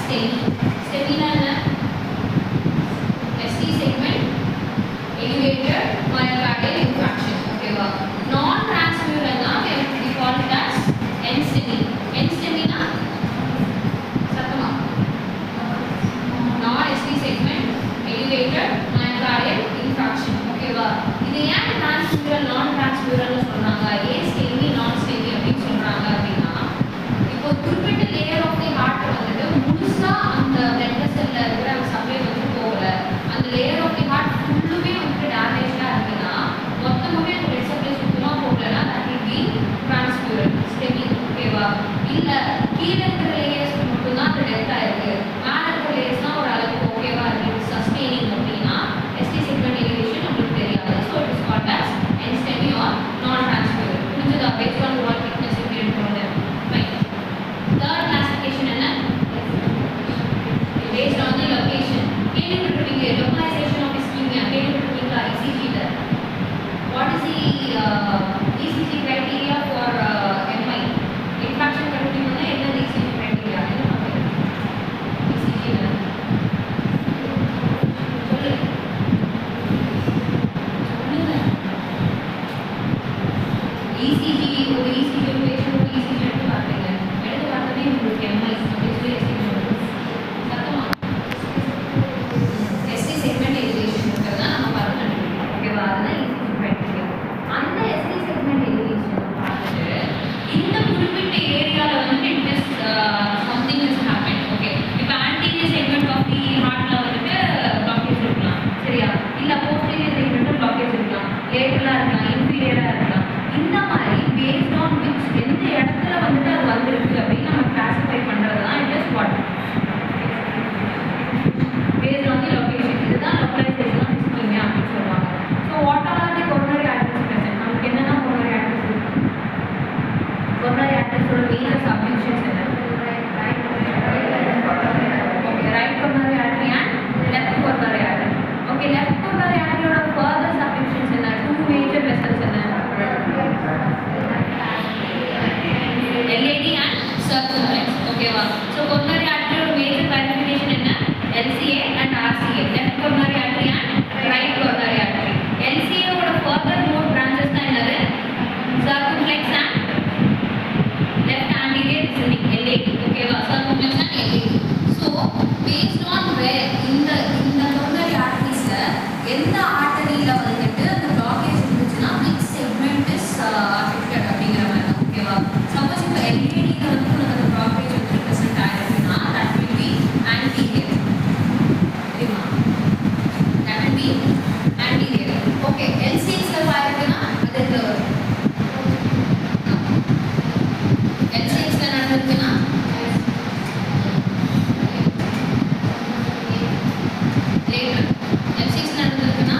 STEMI. STEMI na ST segment elevated myocardial infarction. Okay, non-transmural na we call it as NSTEMI. NSTEMI na satama. Non-ST segment elevated myocardial infarction. Okay, இது ஏன் transmural non-transmural னு சொல்றாங்க? ஏன் STEMI non-STEMI அப்படி சொல்றாங்க அப்படினா இப்போ குறிப்பிட்ட லேயர் ஆஃப் தி ஹார்ட் வந்துட்டு முழுசா அந்த பிளட் வெசல்ல இருக்கிற சப்ளை வந்து போகல. அந்த லேயர் ஆஃப் தி ஹார்ட் ஃபுல்லுமே வந்து டேமேஜ்டா இருக்குன்னா மொத்தமுமே அந்த பிளட் சப்ளை சுத்தமா போகலனா that will be transmural STEMI. ஓகேவா? இல்ல கீழ இருக்கிற லேயர்ஸ் மட்டும் தான் அந்த டெத் ஆயிருக்கு, மேல இருக்கிற லேயர்ஸ்னா ஒரு அளவுக்கு ஓகேவா இருக்கு சஸ்டெய்னிங் அப்படினா ST segment elevation நமக்கு தெரியாது. So it is called as NSTEMI or non-transmural. புரிஞ்சுதா? based on wall thickness எப்படி எடுக்கணும்னு. fine. Third classification என்ன? based on the location. கேள்விப்பட்டிருப்பீங்க localization of ischemia. கேள்விப்பட்டிருக்கீங்களா? ECG ல what is the ECG criteria for MI infarction கண்டுபிடிக்கணும்னா என்ன ECG criteria என்ன பண்ணுவீங்க? ECG ல சொல்லு ECG ஒரு ECG ஒரு பேஷண்ட் ஒரு ECG எடுத்து பார்த்தீங்க, எடுத்து பார்த்ததே உங்களுக்கு MI அப்படின்னு சொல்லி எஸ்டிமேட் பண்ணுவோம். சத்தமா ST segment elevation இருக்கிறதா நம்ம பார்த்து கண்டுபிடிக்கணும். ஓகேவா? அதுதான் ECG criteria. அந்த ST segment elevation பார்த்துட்டு இந்த குறிப்பிட்ட ஏரியால வந்து it is something has happened. Okay, இப்போ anterior segment of the heartல வந்துட்டு blockage இருக்கலாம், சரியா? இல்ல posterior segment blockage இருக்கலாம், lateral இருக்கலாம், inferior இருக்கலாம். இந்த மாதிரி based on which எந்த இடத்துல வந்துட்டு அது வந்திருக்கு அப்படின்னு நம்ம கிளாசிஃபை பண்றது தான் it is what based on the location. இதுதான் localization of ischemia அப்படின்னு சொல்லுவாங்க. So what are the coronary arteries present? நமக்கு என்னென்ன coronary arteries இருக்கு? coronary arteries ஓட major subdivisions என்ன? Okay, right coronary artery and left coronary artery. Okay, left coronary artery ஓட further subdivisions என்ன? Two major vessels என்ன? LAD and circumflex. ஓகேவா? So coronary artery ஓட major classification என்ன? LCA and RCA. Left coronary artery and right coronary artery. LCA ஓட further more branches தான் என்னது? Circumflex and left anterior descending LAD. ஓகேவா? Circumflex and LAD. So based on where இந்த coronary arteriesல எந்த ஆர்டரியில வந்துட்டு அந்த blockage இருந்துச்சுன்னா which segment is affected அப்படிங்கிற மாதிரி தான். ஓகேவா? சப்போஸ் இப்போ LAD ல வந்து உங்களுக்கு அந்த blockage வந்து present ஆயிருக்குன்னா that will be anterior. ஓகேவா? that will be anterior. okay, LCX ல பாருங்கன்னா அது எதுல வரும்? LCX ல நடந்துச்சுன்னா later. LCX ல நடந்துச்சுன்னா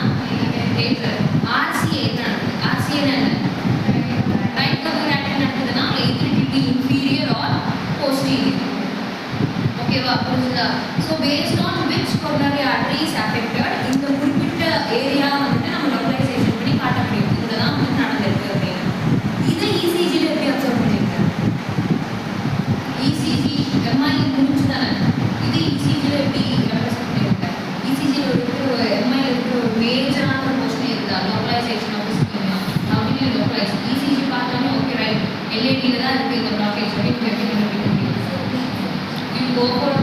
later. RCA நடக்குது. RCA என்ன? right coronary artery நடக்குதுன்னா either it will be inferior or posterior. ஓகேவா? புரிஞ்சுதா? So based on which coronary artery is affected இந்த குறிப்பிட்ட ஏரியா வந்து நம்ம localization பண்ணி காட்ட முடியும். இதுதான் வந்து நடந்திருக்கு அப்படின்னு. இதை ECG ல எப்படி அப்சர்வ் பண்ணிருக்கேன்? ECG MI முடிஞ்சுதானே? இது ECG ல எப்படி ரெப்ரசன்ட் பண்ணிருக்கேன்? ECG ல இருக்கிற ஒரு MI ல இருக்கிற ஒரு மேஜரான ஒரு கொஸ்டின் இருக்குதா? localization of ischemia. அப்படின்னு localize ECG பார்த்தாலும் ஓகே ரைட் LAD ல தான் இருக்கு இந்த blockage அப்படின்னு எப்படி கண்டுபிடிக்க முடியும்? You go for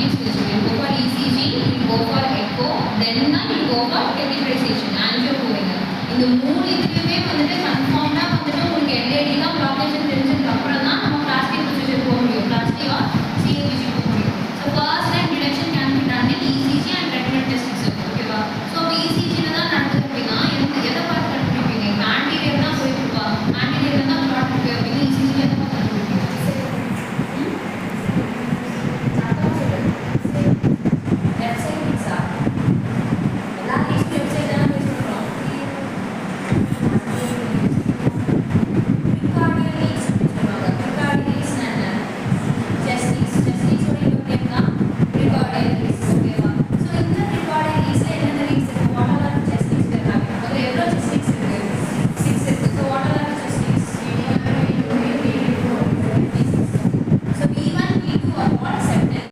ECG, you go for echo, then you go for catheterization, angio போறீங்க. இந்த மூணு இதுலயுமே வந்துட்டு கன்ஃபார்ம்டா வந்துட்டு உங்களுக்கு LAD தான் blockage தெரிஞ்சதுக்கு அப்புறம் தான்